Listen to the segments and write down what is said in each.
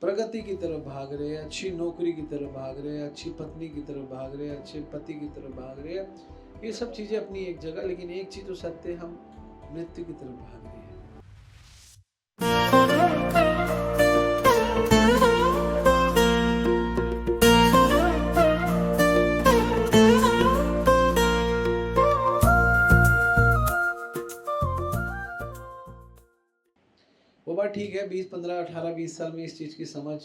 प्रगति की तरफ भाग रहे हैं, अच्छी नौकरी की तरफ भाग रहे हैं, अच्छी पत्नी की तरफ भाग रहे हैं, अच्छे पति की तरफ भाग रहे हैं। ये सब चीज़ें अपनी एक जगह, लेकिन एक चीज़ तो सत्य है, हम मृत्यु की तरफ भाग रहे हैं। वो बात ठीक है, 20, 15, 18, 20 साल में इस चीज़ की समझ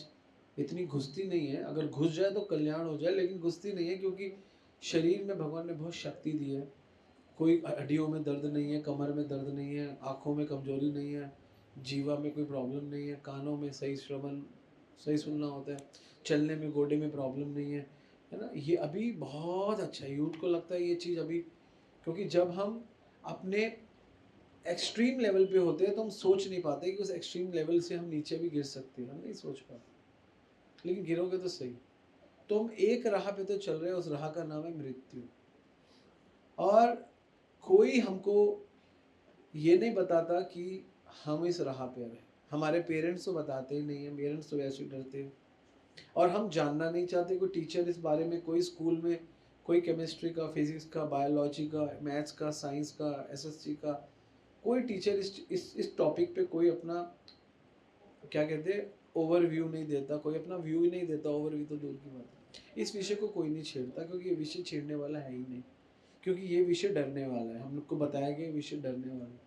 इतनी घुसती नहीं है। अगर घुस जाए तो कल्याण हो जाए, लेकिन घुसती नहीं है, क्योंकि शरीर में भगवान ने बहुत शक्ति दी है। कोई हड्डियों में दर्द नहीं है, कमर में दर्द नहीं है, आँखों में कमजोरी नहीं है, जीवा में कोई प्रॉब्लम नहीं है, कानों में सही श्रवण, सही सुनना होता है, चलने में गोडे में प्रॉब्लम नहीं है ना। ये अभी बहुत अच्छा है। यूथ को लगता है ये चीज़ अभी, क्योंकि जब हम अपने एक्सट्रीम लेवल पे होते हैं तो हम सोच नहीं पाते कि उस एक्सट्रीम लेवल से हम नीचे भी गिर सकते हैं, हम नहीं सोच पाते। लेकिन गिरोगे तो सही। तो हम एक राह पे तो चल रहे हैं, उस राह का नाम है मृत्यु। और कोई हमको ये नहीं बताता कि हम इस राह पे रहे। हमारे पेरेंट्स तो बताते ही नहीं है, पेरेंट्स तो वैसे ही डरते हैं, और हम जानना नहीं चाहते। कोई टीचर इस बारे में, कोई स्कूल में कोई केमिस्ट्री का, फिजिक्स का, बायोलॉजी का, मैथ्स का, साइंस का, एसएससी का, कोई टीचर इस टॉपिक पे कोई अपना, क्या कहते हैं, ओवरव्यू नहीं देता, कोई अपना व्यू ही नहीं देता। ओवरव्यू तो दूर की बात है। इस विषय को कोई नहीं छेड़ता, क्योंकि ये विषय छेड़ने वाला है ही नहीं, क्योंकि ये विषय डरने वाला है। हम लोग को बताया गया ये विषय डरने वाला है।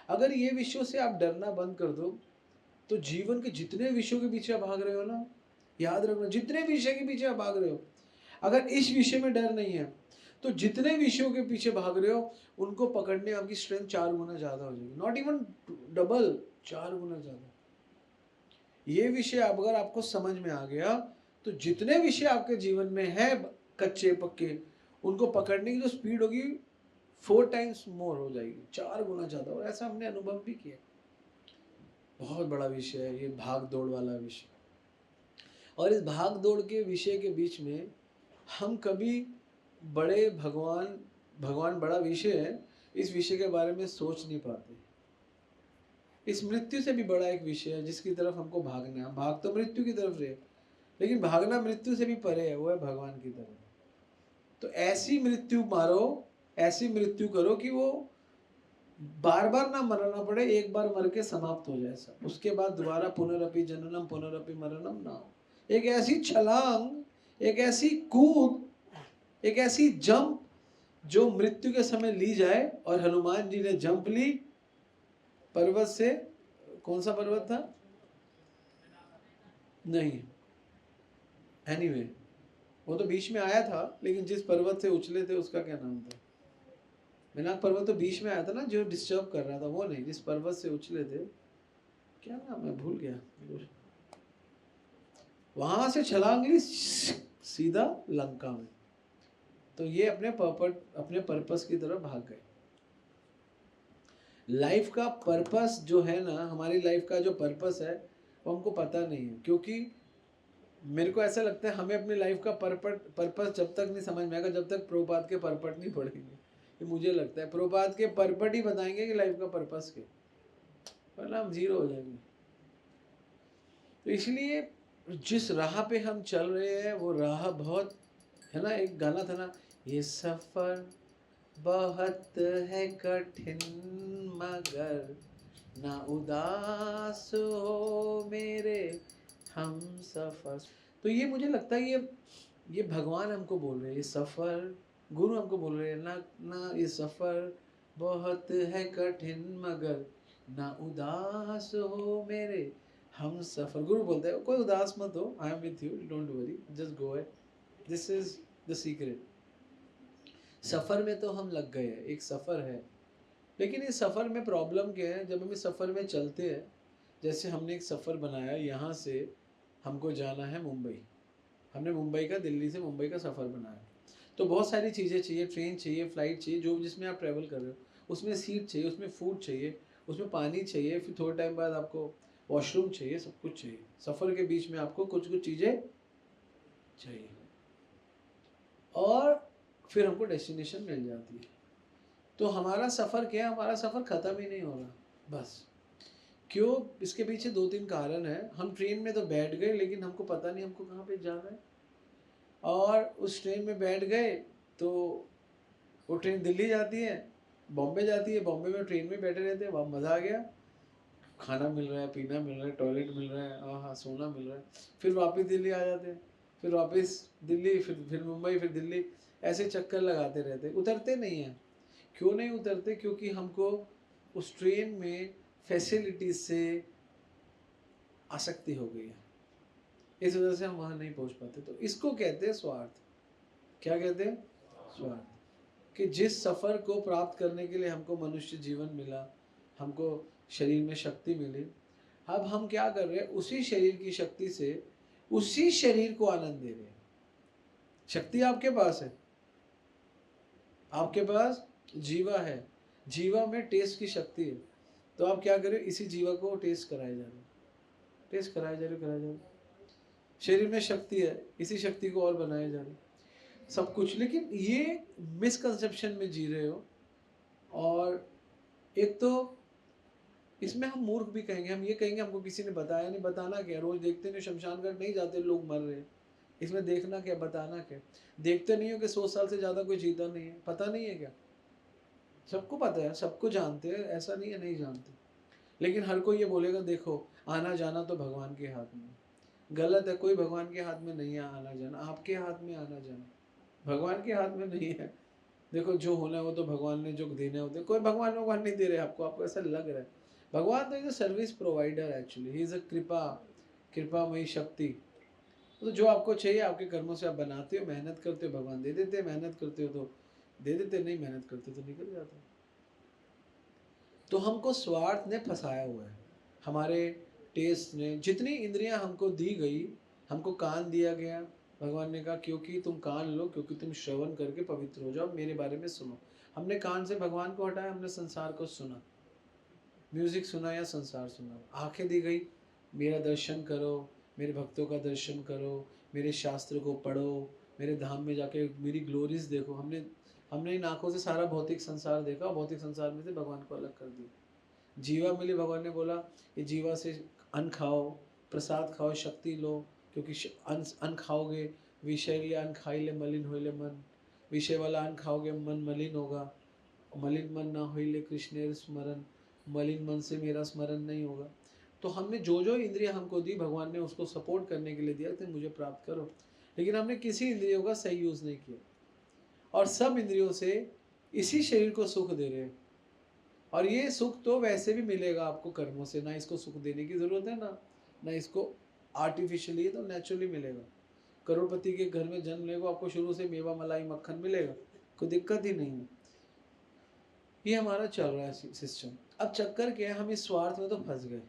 अगर ये विषयों से आप डरना बंद कर दो, तो जीवन के जितने विषयों के पीछे आप भाग रहे हो ना, याद रखना, जितने विषय के पीछे आप भाग रहे हो, अगर इस विषय में डर नहीं है, तो जितने विषयों के पीछे भाग रहे हो उनको पकड़ने आपकी स्ट्रेंथ 4 गुना ज्यादा हो जाएगी। नॉट इवन डबल, 4 गुना ज्यादा। ये विषय अगर आपको समझ में आ गया, तो जितने विषय आपके जीवन में है कच्चे पक्के, उनको पकड़ने की जो स्पीड होगी 4 टाइम्स मोर हो जाएगी, 4 गुना ज्यादा। और ऐसा हमने अनुभव भी किया। बहुत बड़ा विषय है ये, भाग दौड़ वाला विषय। और इस भाग दौड़ के विषय के बीच में हम कभी बड़े भगवान, भगवान बड़ा विषय है, इस विषय के बारे में सोच नहीं पाते। इस मृत्यु से भी बड़ा एक विषय है जिसकी तरफ हमको भागना है। भाग तो मृत्यु की तरफ से, लेकिन भागना मृत्यु से भी परे है, वो है भगवान की तरफ। तो ऐसी मृत्यु मारो, ऐसी मृत्यु करो कि वो बार बार ना मरना पड़े, एक बार मर के समाप्त हो जाए सब, उसके बाद दोबारा पुनरअपि जननम पुनरअपि मरणम ना हो। एक ऐसी छलांग, एक ऐसी कूद, एक ऐसी जंप जो मृत्यु के समय ली जाए। और हनुमान जी ने जंप ली पर्वत से। कौन सा पर्वत था? नहीं, एनीवे वो तो बीच में आया था, लेकिन जिस पर्वत से उछले थे उसका क्या नाम था? मैनाक पर्वत तो बीच में आया था ना, जो डिस्टर्ब कर रहा था, वो नहीं, जिस पर्वत से उछले थे, क्या नाम है, भूल गया। वहां से छलांग ली सीधा लंका में। तो ये अपने पर्पस की तरफ भाग गए। लाइफ का पर्पस जो है ना, हमारी लाइफ का जो पर्पस है वो हमको पता नहीं है। क्योंकि मेरे को ऐसा लगता है हमें अपनी लाइफ का पर्पस जब तक नहीं समझ में आएगा, जब तक प्रभुपाद के परपट नहीं पढ़ेंगे। ये मुझे लगता है प्रभुपाद के परपट ही बताएंगे कि लाइफ का पर्पस क्या, वरना हम जीरो हो जाएंगे। तो इसलिए जिस राह पे हम चल रहे हैं वो राह बहुत है ना, एक गाना था ना, ये सफर बहुत है कठिन मगर ना उदास हो मेरे हम सफर। तो ये मुझे लगता है ये भगवान हमको बोल रहे हैं, ये सफर गुरु हमको बोल रहे हैं ना, ना ये सफर बहुत है कठिन मगर ना उदास हो मेरे हम सफर। गुरु बोलते हैं कोई उदास मत हो, I am with you, don't worry, just go ahead, this is the secret. सफर में तो हम लग गए हैं, एक सफर है, लेकिन इस सफर में प्रॉब्लम क्या है? जब हम इस सफर में चलते हैं, जैसे हमने एक सफर बनाया, यहाँ से हमको जाना है मुंबई, हमने मुंबई का, दिल्ली से मुंबई का सफर बनाया, तो बहुत सारी चीज़ें चाहिए, ट्रेन चाहिए, फ्लाइट चाहिए, जो जिसमें आप ट्रैवल कर रहे हो, उसमें सीट चाहिए, उसमें फूड चाहिए, उसमें पानी चाहिए, फिर थोड़े टाइम बाद आपको वॉशरूम चाहिए, सब कुछ चाहिए। सफ़र के बीच में आपको कुछ कुछ चीज़ें चाहिए, और फिर हमको डेस्टिनेशन मिल जाती है। तो हमारा सफ़र क्या है? हमारा सफ़र ख़त्म ही नहीं हो रहा, बस क्यों? इसके पीछे 2-3 कारण है। हम ट्रेन में तो बैठ गए लेकिन हमको पता नहीं हमको कहाँ पे जाना है, और उस ट्रेन में बैठ गए तो वो ट्रेन दिल्ली जाती है, बॉम्बे जाती है, बॉम्बे में ट्रेन में बैठे रहते हैं, वहाँ मज़ा आ गया, खाना मिल रहा है, पीना मिल रहा है, टॉयलेट मिल रहा है, हाँ सोना मिल रहा है, फिर वापस दिल्ली आ जाते हैं, फिर वापस दिल्ली, फिर मुंबई, फिर दिल्ली, ऐसे चक्कर लगाते रहते, उतरते नहीं हैं। क्यों नहीं उतरते? क्योंकि हमको उस ट्रेन में फैसिलिटीज से आसक्ति हो गई है, इस वजह से हम वहाँ नहीं पहुँच पाते। तो इसको कहते हैं स्वार्थ। क्या कहते हैं? स्वार्थ। कि जिस सफ़र को प्राप्त करने के लिए हमको मनुष्य जीवन मिला, हमको शरीर में शक्ति मिली, अब हम क्या कर रहे हैं? उसी शरीर की शक्ति से उसी शरीर को आनंद दे रहे हैं। शक्ति आपके पास है, आपके पास जीवा है, जीवा में टेस्ट की शक्ति है, तो आप क्या करें? इसी जीवा को टेस्ट कराए जा रहे, टेस्ट कराए जा रहे, कराए जा रहे। शरीर में शक्ति है, इसी शक्ति को और बनाए जा रहे सब कुछ। लेकिन ये मिसकंसेप्शन में जी रहे हो। और एक तो इसमें हम मूर्ख भी कहेंगे, हम ये कहेंगे हमको किसी ने बताया नहीं। बताना क्या? रोज देखते नहीं, शमशान घाट नहीं जाते, लोग मर रहे हैं, इसमें देखना क्या, बताना क्या? देखते नहीं हो कि 100 साल से ज़्यादा कोई जीता नहीं है? पता नहीं है क्या? सबको पता है, सबको जानते हैं, ऐसा नहीं है नहीं जानते। लेकिन हर कोई ये बोलेगा देखो आना जाना तो भगवान के हाथ में। गलत है, कोई भगवान के हाथ में नहीं है आना जाना, आपके हाथ में आना जाना, भगवान के हाथ में नहीं है। देखो जो होना है वो तो भगवान ने, जो देना होता है, कोई भगवान नहीं दे रहे आपको, आपको ऐसा लग रहा है। भगवान तो is a service provider, actually he is a कृपामयी शक्ति। तो जो आपको चाहिए आपके कर्मों से आप बनाते हो, मेहनत करते हो, भगवान दे देते हैं। मेहनत करते हो तो दे देते, नहीं मेहनत करते तो निकल जाता है। तो हमको स्वार्थ ने फंसाया हुआ है, हमारे टेस्ट ने। जितनी इंद्रियां हमको दी गई, हमको कान दिया गया, भगवान ने कहा क्योंकि तुम कान लो, क्योंकि तुम श्रवण करके पवित्र हो जाओ, मेरे बारे में सुनो। हमने कान से भगवान को हटाया, हमने संसार को सुना, म्यूजिक सुना या संसार सुना। आंखें दी गई, मेरा दर्शन करो, मेरे भक्तों का दर्शन करो, मेरे शास्त्र को पढ़ो, मेरे धाम में जाके मेरी ग्लोरीज देखो। हमने हमने इन आंखों से सारा भौतिक संसार देखा, भौतिक संसार में से भगवान को अलग कर दिया। जीवा मिली, भगवान ने बोला ये जीवा से अन्न खाओ, प्रसाद खाओ, शक्ति लो, क्योंकि अन्न खाओगे, विषय अन्न खाई ले मलिन होइले मन, विषय वाला अन्न खाओगे मन मलिन होगा, मलिन मन ना होइले कृष्णेर स्मरण, मलिन मन से मेरा स्मरण नहीं होगा। तो हमने जो जो इंद्रियां हमको दी, भगवान ने उसको सपोर्ट करने के लिए दिया कि मुझे प्राप्त करो, लेकिन हमने किसी इंद्रियों का सही यूज नहीं किया, और सब इंद्रियों से इसी शरीर को सुख दे रहे हैं। और ये सुख तो वैसे भी मिलेगा आपको कर्मों से, ना इसको सुख देने की जरूरत है, ना इसको आर्टिफिशियली, तो नेचुरली मिलेगा। करोड़पति के घर में जन्म लेगा, आपको शुरू से मेवा मलाई मक्खन मिलेगा, कोई दिक्कत ही नहीं है। ये हमारा चल रहा है सिस्टम। अब चक्कर क्या है, हम इस स्वार्थ में तो फंस गए,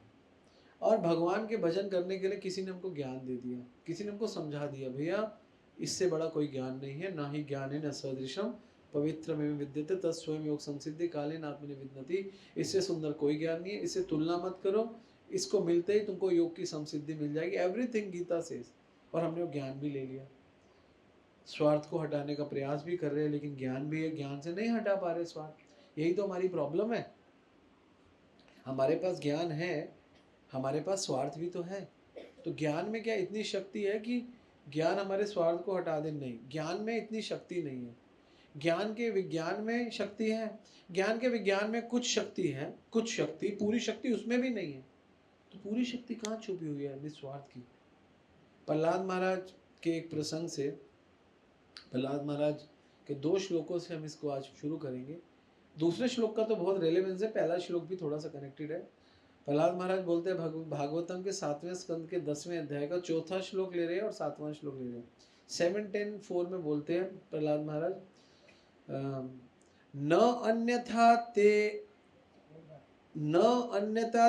और भगवान के भजन करने के लिए किसी ने हमको ज्ञान दे दिया, किसी ने हमको समझा दिया भैया इससे बड़ा कोई ज्ञान नहीं है, ना ही ज्ञान है न सदृशम पवित्र में विद्यते तत्स्वयं योग संसिद्धि कालीन आत्मनि विद्यति। इससे सुंदर कोई ज्ञान नहीं है, इससे तुलना मत करो, इसको मिलते ही तुमको योग की संसिद्धि मिल जाएगी, एवरीथिंग गीता से। और हमने वो ज्ञान भी ले लिया, स्वार्थ को हटाने का प्रयास भी कर रहे हैं, लेकिन ज्ञान भी है, ज्ञान से नहीं हटा पा रहे स्वार्थ। यही तो हमारी प्रॉब्लम है। हमारे पास ज्ञान है, हमारे पास स्वार्थ भी तो है। तो ज्ञान में क्या इतनी शक्ति है कि ज्ञान हमारे स्वार्थ को हटा दे? नहीं, ज्ञान में इतनी शक्ति नहीं है। ज्ञान के विज्ञान में शक्ति है, ज्ञान के विज्ञान में कुछ शक्ति है, कुछ शक्ति, पूरी शक्ति उसमें भी नहीं है। तो पूरी शक्ति कहाँ छुपी हुई है निस्वार्थ की? प्रहलाद महाराज के एक प्रसंग से, प्रहलाद महाराज के 2 श्लोकों से हम इसको आज शुरू करेंगे। दूसरे श्लोक का तो बहुत रेलेवेंस है, पहला श्लोक भी थोड़ा सा कनेक्टेड है। प्रहलाद महाराज बोलते हैं भागवतम के 7वें स्कंद के 10वें अध्याय का 4था श्लोक ले रहे हैं और 7वां श्लोक ले रहे हैं। 7:10:4 में बोलते हैं प्रहलाद महाराज, न अन्यथा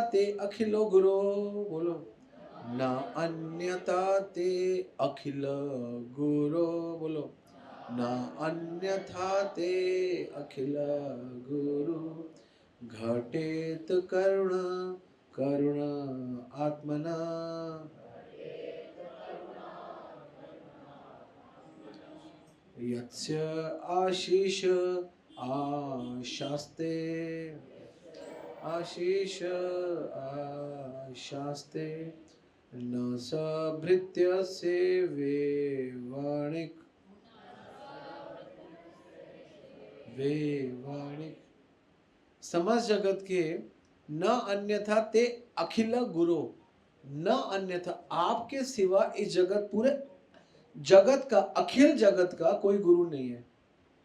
ते अखिलो गुरो, बोलो, न अन्यथा ते अखिल गुरो, बोलो, न अन्यथा ते अखिल गुरु घटेत करुण आत्मना यस्य आशीष आशास्ते आशीष आशास्ते न सभृत्य से वे वाणिक समस्त जगत के न अन्यथा ते अखिल गुरु, न अन्यथा आपके सिवा इस जगत पूरे जगत का, अखिल जगत का कोई गुरु नहीं है।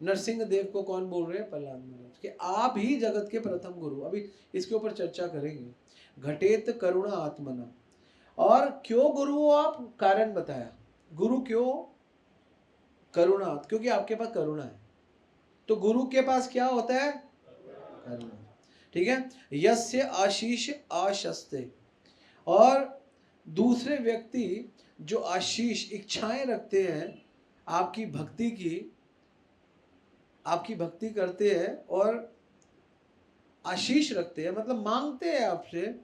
नरसिंह देव को कौन बोल रहे हैं? प्रहलाद महाराज कि आप ही जगत के प्रथम गुरु। अभी इसके ऊपर चर्चा करेंगे। घटेत करुणा आत्मना, और क्यों गुरु हो आप? कारण बताया। गुरु क्यों? करुणा, क्योंकि आपके पास करुणा है। तो गुरु के पास क्या होता है? करुणा। ठीक है। यस्य आशीष आशस्ते, और दूसरे व्यक्ति जो आशीष इच्छाएं रखते हैं आपकी भक्ति की, आपकी भक्ति करते हैं और आशीष रखते हैं, मतलब मांगते हैं आपसे,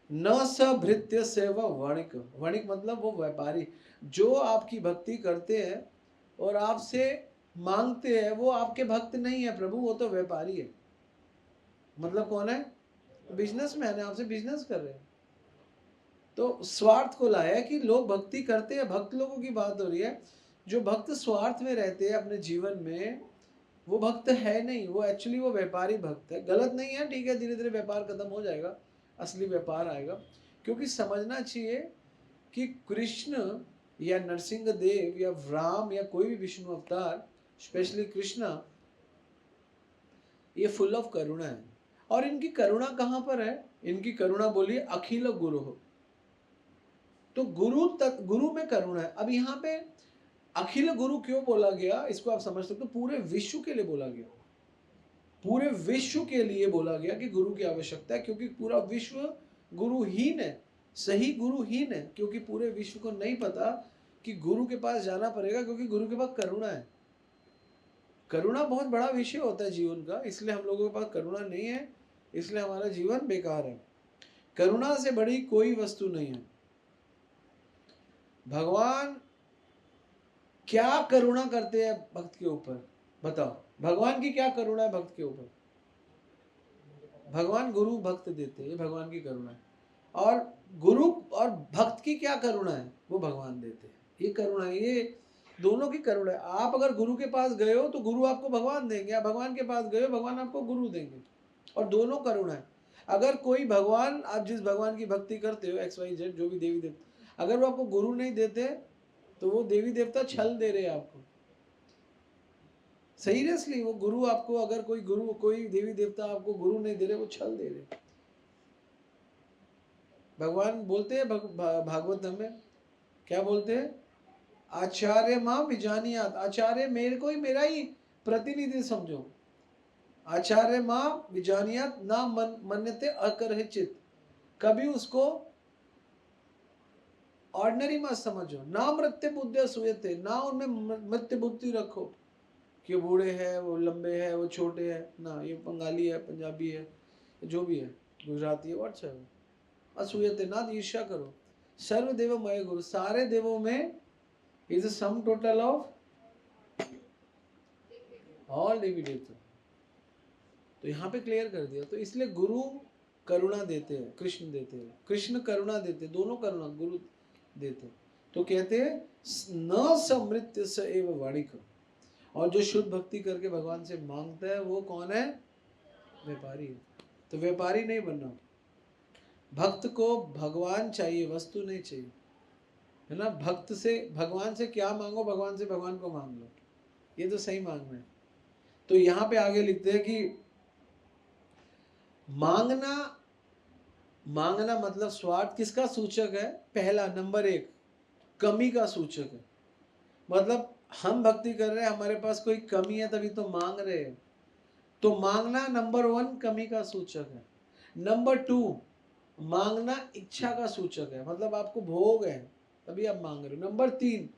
न सभृत्य से वह वणिक, वणिक मतलब वो व्यापारी, जो आपकी भक्ति करते हैं और आपसे मांगते हैं, वो आपके भक्त नहीं है प्रभु, वो तो व्यापारी है। मतलब कौन है? बिजनेसमैन है, आपसे बिजनेस कर रहे हैं। तो स्वार्थ को लाया है कि लोग भक्ति करते हैं, भक्त लोगों की बात हो रही है। जो भक्त स्वार्थ में रहते हैं अपने जीवन में, वो भक्त है नहीं, वो एक्चुअली वो व्यापारी भक्त है। गलत नहीं है, ठीक है, धीरे धीरे व्यापार खत्म हो जाएगा, असली व्यापार आएगा। क्योंकि समझना चाहिए कि कृष्ण या नरसिंह देव या राम या कोई भी विष्णु अवतार, स्पेशली कृष्णा, ये फुल ऑफ करुणा है। और इनकी करुणा कहाँ पर है? इनकी करुणा बोलिए अखिल गुरु हो। तो गुरु तक, गुरु में करुणा है। अब यहाँ पे अखिल गुरु क्यों बोला गया, इसको आप समझ सकते हो। पूरे विश्व के लिए बोला गया, पूरे विश्व के लिए बोला गया कि गुरु की आवश्यकता है, क्योंकि पूरा विश्व गुरुहीन है, सही गुरुहीन है। क्योंकि पूरे विश्व को नहीं पता कि गुरु के पास जाना पड़ेगा, क्योंकि गुरु के पास करुणा है। करुणा बहुत बड़ा विषय होता है जीवन का, इसलिए हम लोगों के पास करुणा नहीं है, इसलिए हमारा जीवन बेकार है। करुणा से बड़ी कोई वस्तु नहीं है। भगवान क्या करुणा करते हैं भक्त के ऊपर? बताओ, भगवान की क्या करुणा है भक्त के ऊपर? भगवान गुरु भक्त देते हैं, ये भगवान की करुणा है। और गुरु और भक्त की क्या करुणा है? वो भगवान देते हैं, ये करुणा है, ये दोनों की करुणा है। आप अगर गुरु के पास गए हो तो गुरु आपको भगवान देंगे, आप भगवान के पास गए हो भगवान आपको गुरु देंगे, और दोनों करुणा है। अगर कोई भगवान, आप जिस भगवान की भक्ति करते हो, XYZ जो भी देवी देवता, अगर वो आपको गुरु नहीं देते तो वो देवी देवता छल दे रहे हैं आपको। सीरियसली, वो गुरु आपको, अगर कोई गुरु, कोई देवी देवता आपको गुरु नहीं दे रहे, वो छल दे रहे। भगवान बोलते हैं भागवत में, क्या बोलते हैं? आचार्य मां विजानियात, आचार्य मेरे को ही, मेरा ही प्रतिनिधि समझो। आचार्य मां विजानियात ना मन्यते अकर्हिचित, कभी उसको ऑर्डिनरी मत समझो। ना मृत्यु बुद्धि सुयते, ना उनमें मृत्यु बुद्धि रखो कि बूढ़े हैं, वो लंबे हैं, वो छोटे हैं, ना ये बंगाली है, पंजाबी है, जो भी है, गुजराती है, व्हाट्सएप है। असूयते, ना ईर्ष्या करो। सर्व देव मय गुरु, सारे देवों में is the sum total of all देवी देवता। तो यहाँ पे क्लियर कर दिया। तो इसलिए गुरु करुणा देते हैं, कृष्ण देते हैं, कृष्ण करुणा देते हैं, दोनों करुणा गुरु देते। तो कहते हैं न समृत्य स एव वाणिक, और जो शुद्ध भक्ति करके भगवान से मांगता है वो कौन है? व्यापारी है। तो व्यापारी नहीं बनना। भक्त को भगवान चाहिए, वस्तु नहीं चाहिए, है ना। भक्त से, भगवान से क्या मांगो, भगवान से भगवान को मांग लो, ये तो सही मांगना है। तो यहाँ पे आगे लिखते हैं कि मांगना, मांगना मतलब स्वार्थ किसका सूचक है? पहला, नंबर 1 कमी का सूचक है। मतलब हम भक्ति कर रहे हैं, हमारे पास कोई कमी है तभी तो मांग रहे हैं। तो मांगना नंबर 1 कमी का सूचक है। नंबर 2 मांगना इच्छा का सूचक है, मतलब आपको भोग है तभी आप मांग रहे हो। नंबर 3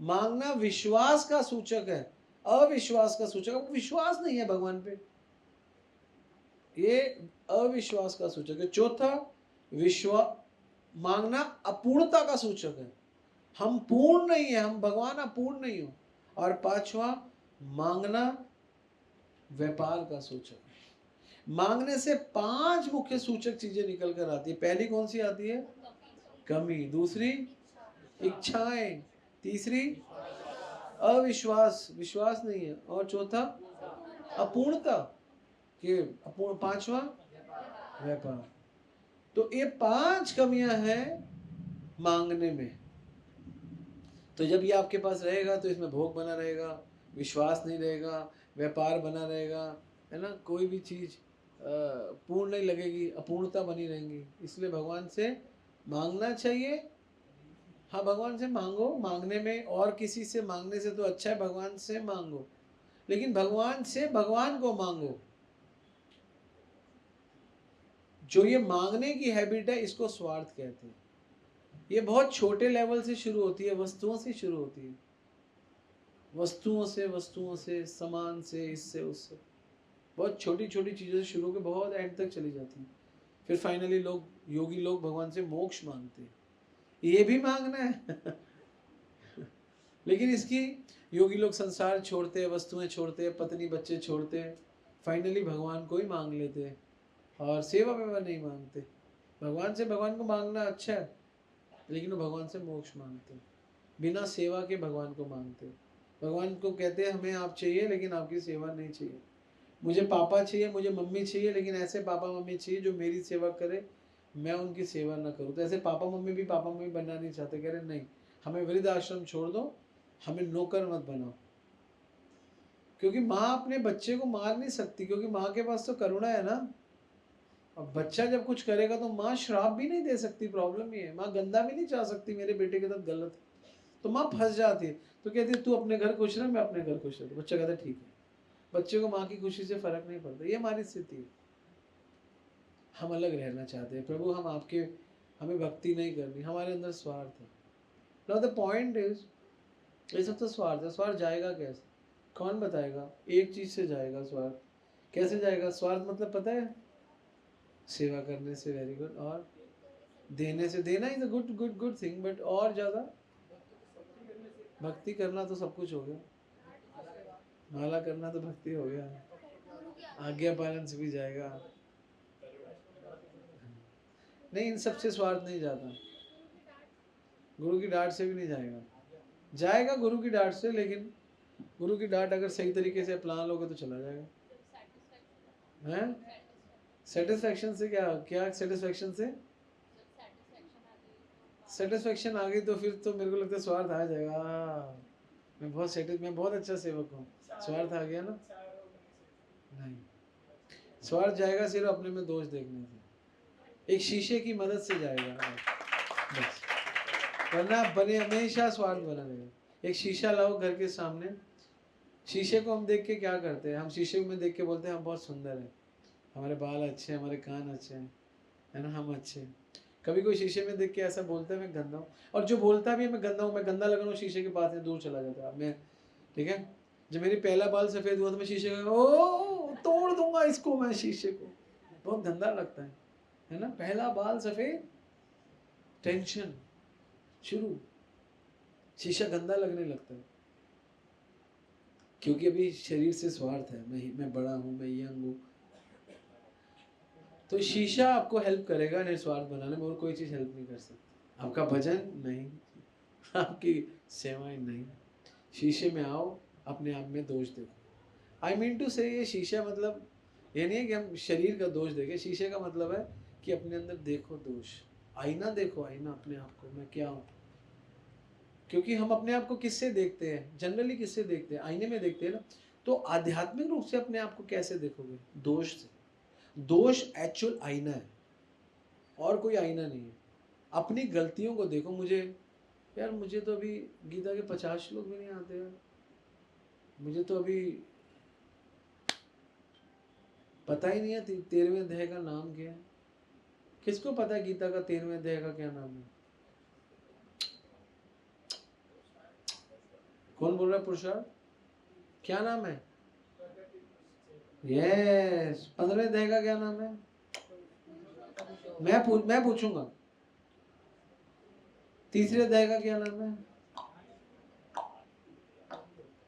मांगना विश्वास का सूचक है, अविश्वास का सूचक, आपको विश्वास नहीं है भगवान पे, ये अविश्वास का सूचक है। चौथा, मांगना अपूर्णता का सूचक है, हम पूर्ण नहीं है, हम भगवान अपूर्ण नहीं हो। और 5वां, मांगना व्यापार का सूचक है। मांगने से 5 मुख्य सूचक चीजें निकल कर आती है। पहली कौन सी आती है? कमी। दूसरी इच्छाएं। तीसरी अविश्वास, विश्वास नहीं है। और चौथा अपूर्णता के अपूर्ण। पांचवा व्यापार। तो ये 5 कमियां हैं मांगने में। तो जब ये आपके पास रहेगा तो इसमें भोग बना रहेगा, विश्वास नहीं रहेगा, व्यापार बना रहेगा, है ना, कोई भी चीज पूर्ण नहीं लगेगी, अपूर्णता बनी रहेंगी। इसलिए भगवान से मांगना चाहिए। हाँ, भगवान से मांगो। मांगने में और किसी से मांगने से तो अच्छा है भगवान से मांगो, लेकिन भगवान से भगवान को मांगो। जो ये मांगने की हैबिट है इसको स्वार्थ कहते हैं। ये बहुत छोटे लेवल से शुरू होती है, वस्तुओं से शुरू होती है। वस्तुओं से, सामान से, इससे उससे, बहुत छोटी छोटी चीज़ों से शुरू होकर बहुत एंड तक चली जाती है। फिर फाइनली योगी लोग भगवान से मोक्ष मांगते हैं। ये भी मांगना है लेकिन इसकी योगी लोग संसार छोड़ते हैं, वस्तुएं छोड़ते हैं, पत्नी बच्चे छोड़ते हैं, फाइनली भगवान को ही मांग लेते हैं और सेवा वेवा नहीं मांगते। भगवान से भगवान को मांगना अच्छा है, लेकिन वो भगवान से मोक्ष मांगते हैं, बिना सेवा के भगवान को मांगते हैं। भगवान को कहते हैं हमें आप चाहिए लेकिन आपकी सेवा नहीं चाहिए। मुझे पापा चाहिए, मुझे मम्मी चाहिए, लेकिन ऐसे पापा मम्मी चाहिए जो मेरी सेवा करे, मैं उनकी सेवा ना करूँ। तो ऐसे पापा मम्मी भी पापा मम्मी बनना नहीं चाहते, कह रहे नहीं, हमें वृद्ध आश्रम छोड़ दो, हमें नौकर मत बनाओ। क्योंकि माँ अपने बच्चे को मार नहीं सकती, क्योंकि माँ के पास तो करुणा है ना। अब बच्चा जब कुछ करेगा तो माँ श्राप भी नहीं दे सकती, प्रॉब्लम ये है। माँ गंदा भी नहीं चाह सकती मेरे बेटे के साथ गलत, तो माँ फंस जाती है। तो कहती है तू अपने घर खुश रह, मैं अपने घर खुश रहती। बच्चा कहता है ठीक है। बच्चे को माँ की खुशी से फर्क नहीं पड़ता। ये हमारी स्थिति है। हम अलग रहना चाहते हैं। प्रभु हम आपके, हमें भक्ति नहीं करनी, हमारे अंदर स्वार्थ है। नाउ द पॉइंट इज, ये सब तो स्वार्थ है। स्वार्थ जाएगा कैसे? कौन बताएगा? एक चीज से जाएगा स्वार्थ। कैसे जाएगा स्वार्थ? मतलब पता है? सेवा करने से। Very good. और देने से। देना is a good good good thing, but और ज्यादा भक्ति करना तो सब कुछ हो गया। माला करना तो भक्ति हो गया। आज्ञा पालन से भी जाएगा। नहीं, इन सबसे स्वार्थ नहीं जाता। गुरु की डांट से भी नहीं जाएगा। जाएगा गुरु की डांट से, लेकिन गुरु की डांट अगर सही तरीके से अपना लोगे तो चला जाएगा। हैं? सेटिस्फेक्शन से क्या क्या? सेटिस्फेक्शन से सेटिस्फेक्शन आ गई तो फिर तो मेरे को लगता है स्वार्थ आ जाएगा। मैं बहुत अच्छा सेवक हूँ। स्वार्थ आ गया ना? नहीं, स्वार्थ जाएगा सिर्फ अपने में दोष देखने से। एक शीशे की मदद से जाएगा बस, वरना बने हमेशा स्वार्थ बना रहेगा। एक शीशा लाओ घर के सामने, शीशे को हम देख के क्या करते हैं? हम शीशे में देख के बोलते हैं हम बहुत सुंदर हैं, हमारे बाल अच्छे हैं, हमारे कान अच्छे हैं, है ना, हम अच्छे हैं। कभी कोई शीशे में देख के ऐसा बोलता है मैं गंदा हूँ? और जो बोलता भी है मैं गंदा हूँ, मैं गंदा लग रहा हूँ, शीशे के पास से दूर चला जाता है। मैं, ठीक है, जब मेरी पहला बाल सफ़ेद हुआ तो मैं शीशे का ओ तोड़ दूंगा इसको, मैं शीशे को, बहुत गंदा लगता है ना। पहला बाल सफ़ेद, टेंशन शुरू, शीशा गंदा लगने लगता है, क्योंकि अभी शरीर से स्वार्थ है। मैं बड़ा हूँ, मैं यंग हूँ। तो शीशा आपको हेल्प करेगा निस्वार्थ बनाने में, और कोई चीज़ हेल्प नहीं कर सकती। आपका भजन नहीं, आपकी सेवाएं नहीं। शीशे में आओ, अपने आप में दोष देखो। आई मीन टू से, ये शीशा मतलब ये नहीं है कि हम शरीर का दोष देखें। शीशे का मतलब है कि अपने अंदर देखो दोष। आईना देखो, आईना अपने आप को, मैं क्या हूँ। क्योंकि हम अपने आप को किससे देखते हैं? जनरली किससे देखते हैं? आईने में देखते हैं ना। तो आध्यात्मिक रूप से अपने आप को कैसे देखोगे? दोष से। दोष एक्चुअल आईना है, और कोई आईना नहीं है। अपनी गलतियों को देखो। मुझे तो अभी गीता के 50 श्लोक भी नहीं आते हैं। मुझे तो अभी पता ही नहीं है 13वें अध्याय का नाम क्या है। किसको पता है गीता का 13वें अध्याय का क्या नाम है? कौन बोल रहा है? पुरुषार्थ क्या नाम है? यस। 15वें अध्याय का क्या नाम है? मैं पूछूंगा। तीसरे अध्याय का क्या नाम है?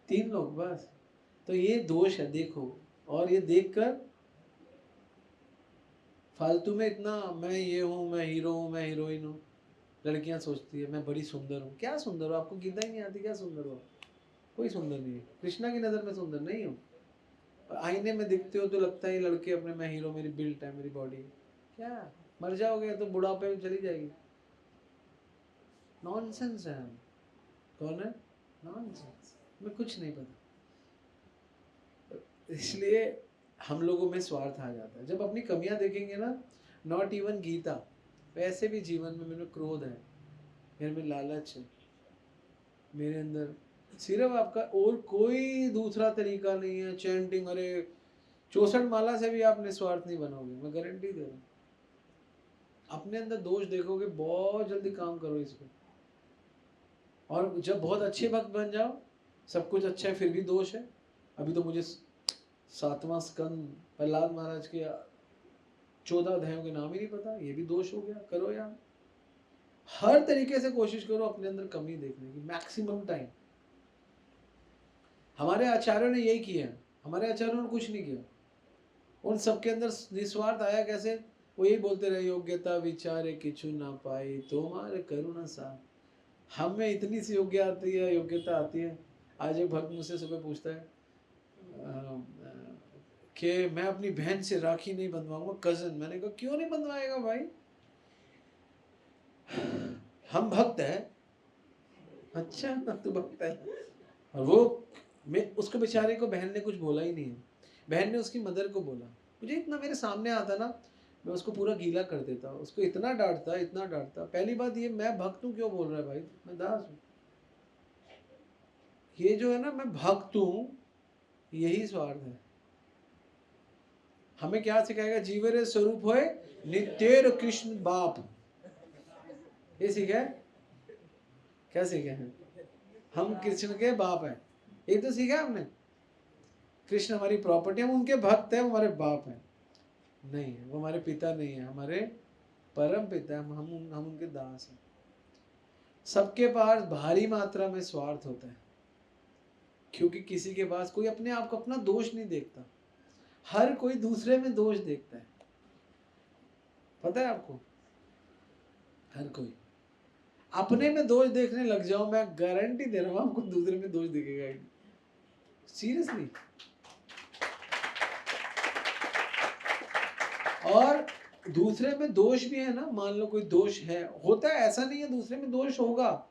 3 लोग बस। तो ये दोष है, देखो। और ये देखकर फालतू में इतना मैं ये हूँ, मैं हीरो हूँ, मैं हीरोइन हूँ। लड़कियां सोचती है मैं बड़ी सुंदर हूँ। क्या सुंदर हो? आपको गीता ही नहीं आती, क्या सुंदर हो? कोई सुंदर नहीं है। कृष्णा की नज़र में सुंदर नहीं हो। आईने में दिखते हो तो लगता है ये लड़के अपने, मैं हीरो, मेरी बिल्ट है, मेरी बॉडी। क्या मर जाओगे तो बुढ़ापे में चली जाएगी। नॉनसेंस है। कौन है? नॉनसेंस। मैं कुछ नहीं पता। इसलिए हम लोगों में स्वार्थ आ जाता है जब अपनी कमियां देखेंगे ना। नॉट इवन गीता, वैसे भी जीवन में मेरे में क्रोध है, मेरे में लालच है, मेरे अंदर सिर्फ आपका और कोई दूसरा तरीका नहीं है। चैंटिंग, अरे 64 माला से भी आप निस्वार्थ नहीं बनोगे, मैं गारंटी दे रहा हूँ। अपने अंदर दोष देखोगे, बहुत जल्दी काम करो इस पे। और जब बहुत अच्छे भक्त बन जाओ, सब कुछ अच्छा है फिर भी दोष है। अभी तो मुझे 7वां स्कंद प्रहलाद महाराज के 14 अध्यायों के नाम ही नहीं पता, ये भी दोष हो गया। करो यार, हर तरीके से कोशिश करो अपने अंदर कमी देखने की, मैक्सिमम टाइम। हमारे आचार्यों ने यही किया। हमारे आचार्यों ने कुछ नहीं किया। उन सबके अंदर निस्वार्थ आया कैसे? वो यही बोलते रहे, योग्यता विचारे किछु ना पाई तुम्हारे करुणा सा। हमें इतनी सी योग्यता आती है। आज एक भक्त मुझसे सुबह पूछता है कि मैं अपनी बहन से राखी नहीं बंधवाऊंगा, कजन। मैंने कहा क्यों नहीं बंधवाएगा भाई, हम भक्त हैं। अच्छा तू भक्त है। और वो, मैं उसको बेचारे को बहन ने कुछ बोला ही नहीं है। बहन ने उसकी मदर को बोला। मुझे इतना मेरे सामने आता ना, मैं उसको पूरा गीला कर देता, उसको इतना डांटता, इतना डांटता। पहली बात ये, मैं भक्त हूँ क्यों बोल रहा है भाई, मैं दास हूँ। ये जो है ना, मैं भक्त हूँ, यही स्वार्थ है। हमें क्या सिखाएगा? जीवरे स्वरूप होए नित्य कृष्ण बाप, ये सीखा है। क्या सीखे हैं? हम कृष्ण के बाप हैं, ये तो सीखा है हमने। कृष्ण हमारी प्रॉपर्टी, हम उनके भक्त हैं, हमारे बाप हैं नहीं, वो हमारे पिता नहीं है, हमारे परम पिता है। हम उनके दास हैं। सबके पास भारी मात्रा में स्वार्थ होता है, क्योंकि किसी के पास कोई अपने आप को अपना दोष नहीं देखता, हर कोई दूसरे में दोष देखता है। पता है आपको? हर कोई अपने में दोष देखने लग जाओ, मैं गारंटी दे रहा हूं आपको दूसरे में दोष दिखेगा ही। सीरियसली। और दूसरे में दोष भी है ना, मान लो कोई दोष है, होता है, ऐसा नहीं है दूसरे में दोष होगा,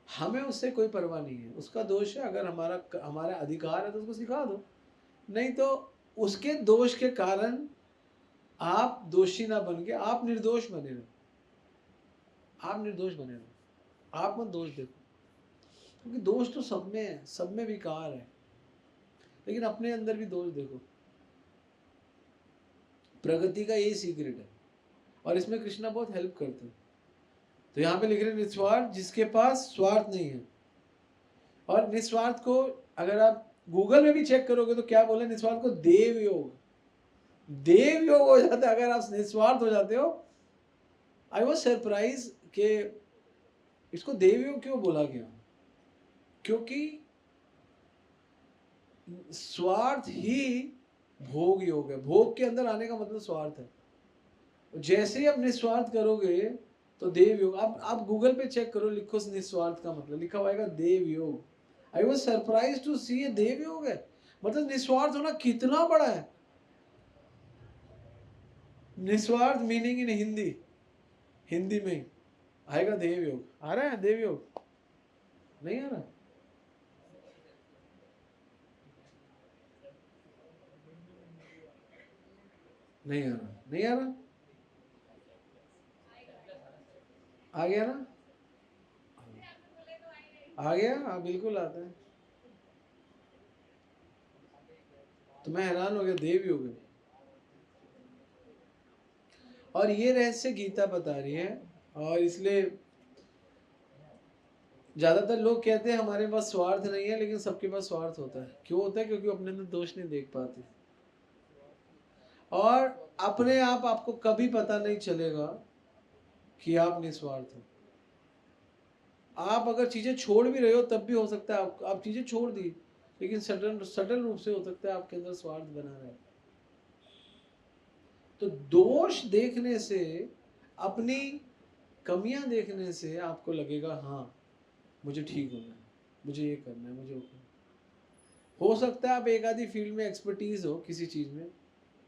हमें उससे कोई परवाह नहीं है। उसका दोष है, अगर हमारा अधिकार है तो उसको सिखा दो, नहीं तो उसके दोष के कारण आप दोषी ना बन के आप निर्दोष बने रहो। आप निर्दोष बने रहो, आप मत दोष देखो, क्योंकि दोष तो सब में है, सब में विकार है, लेकिन अपने अंदर भी दोष देखो। प्रगति का यही सीक्रेट है, और इसमें कृष्णा बहुत हेल्प करते हैं। तो यहाँ पे लिख रहे निस्वार्थ, जिसके पास स्वार्थ नहीं है। और निस्वार्थ को अगर आप गूगल में भी चेक करोगे तो क्या बोले निस्वार्थ को? देव योग। देव योग हो जाता है अगर आप निस्वार्थ हो जाते हो। आई वॉज सरप्राइज कि इसको देव योग क्यों बोला गया, क्योंकि स्वार्थ ही भोग योग है। भोग के अंदर आने का मतलब स्वार्थ है। जैसे ही आप निस्वार्थ करोगे तो देव योग, आप गूगल पे चेक करो, लिखो निस्वार्थ का मतलब, लिखा हुआ देव योग। आई वॉज सरप्राइज टू सी ये देव योग है। मतलब निस्वार्थ होना कितना बड़ा है। निस्वार्थ मीनिंग इन हिंदी, हिंदी में आएगा देव योग। आ रहा है देव योग? नहीं आ रहा? नहीं आ रहा, नहीं आ रहा। आ गया ना? आ गया, हाँ बिल्कुल आता है। तो मैं हैरान हो गया, देव योग है। और ये रहस्य गीता बता रही है। और इसलिए ज्यादातर लोग कहते हैं हमारे पास स्वार्थ नहीं है, लेकिन सबके पास स्वार्थ होता है। क्यों होता है? क्योंकि अपने अंदर दोष नहीं देख पाते। और अपने आप आपको कभी पता नहीं चलेगा कि आप निस्वार्थ हो। आप अगर चीजें छोड़ भी रहे हो तब भी हो सकता है आप चीजें छोड़ दी, लेकिन सटल रूप से हो सकता है आपके अंदर स्वार्थ बना रहे। तो दोष देखने से, अपनी कमियां देखने से आपको लगेगा हाँ मुझे ठीक होना है, मुझे ये करना है, मुझे वो करना है। हो सकता है आप एक आधी फील्ड में एक्सपर्टीज हो किसी चीज़ में,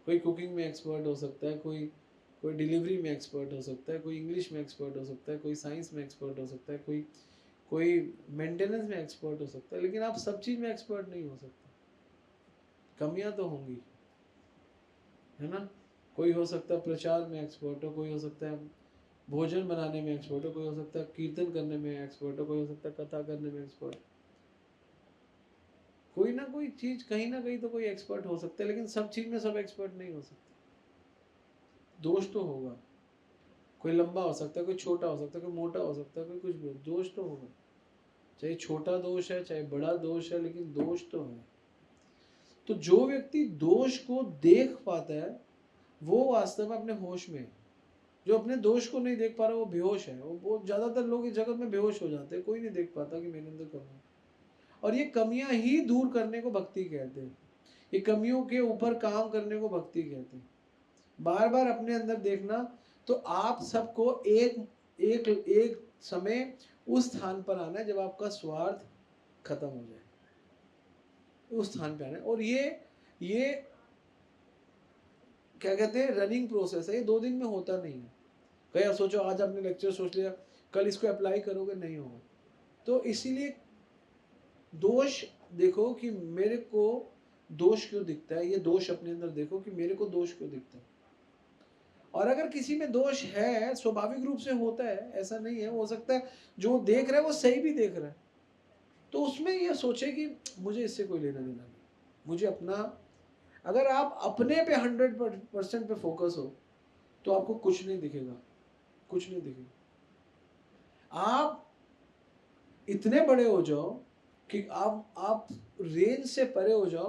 कोई कुकिंग में एक्सपर्ट हो सकता है, कोई कोई डिलीवरी में एक्सपर्ट हो सकता है, कोई इंग्लिश में एक्सपर्ट हो सकता है, कोई साइंस में एक्सपर्ट हो सकता है, कोई कोई मेंटेनेंस में एक्सपर्ट हो सकता है, लेकिन आप सब चीज़ में एक्सपर्ट नहीं हो सकते। कमियां तो होंगी, है ना। कोई हो सकता है प्रचार में एक्सपर्ट हो, कोई हो सकता है भोजन बनाने में एक्सपर्ट हो, कोई हो सकता है कीर्तन करने में एक्सपर्ट हो, कोई हो सकता है कथा करने में एक्सपर्ट। कोई ना कोई चीज कहीं ना कहीं तो कोई एक्सपर्ट हो सकता है, लेकिन सब चीज में सब एक्सपर्ट नहीं हो सकते। दोष तो होगा, कोई लंबा हो सकता है, कोई छोटा हो सकता है, कोई मोटा हो सकता है, कोई कुछ भी, दोष तो होगा। चाहे छोटा दोष है चाहे बड़ा दोष है, लेकिन दोष तो है। तो जो व्यक्ति दोष को देख पाता है वो वास्तव में अपने होश में है। जो अपने दोष को नहीं देख पा रहा वो बेहोश है। वो ज्यादातर लोग इस जगत में बेहोश हो जाते हैं, कोई नहीं देख पाता कि मेरे अंदर कमी है। और ये कमियां ही दूर करने को भक्ति कहते हैं। ये कमियों के ऊपर काम करने को भक्ति कहते हैं। बार बार अपने अंदर देखना, तो आप सबको एक एक एक समय उस स्थान पर आना है जब आपका स्वार्थ खत्म हो जाए, उस स्थान पे आना है। और ये क्या कहते हैं, रनिंग प्रोसेस है, ये 2 दिन में होता नहीं है। कहीं आप सोचो आज आपने लेक्चर सोच लिया, कल इसको अप्लाई करोगे, नहीं होगा। तो इसीलिए दोष देखो कि मेरे को दोष क्यों दिखता है, ये दोष अपने अंदर देखो कि मेरे को दोष क्यों दिखता है। और अगर किसी में दोष है, स्वाभाविक रूप से होता है, ऐसा नहीं है, हो सकता है जो देख रहा है वो सही भी देख रहा है, तो उसमें ये सोचे कि मुझे इससे कोई लेना देना नहीं, मुझे अपना। अगर आप अपने पे 100% पे फोकस हो तो आपको कुछ नहीं दिखेगा, कुछ नहीं दिखेगा। आप इतने बड़े हो जाओ कि आप रेंज से परे हो जाओ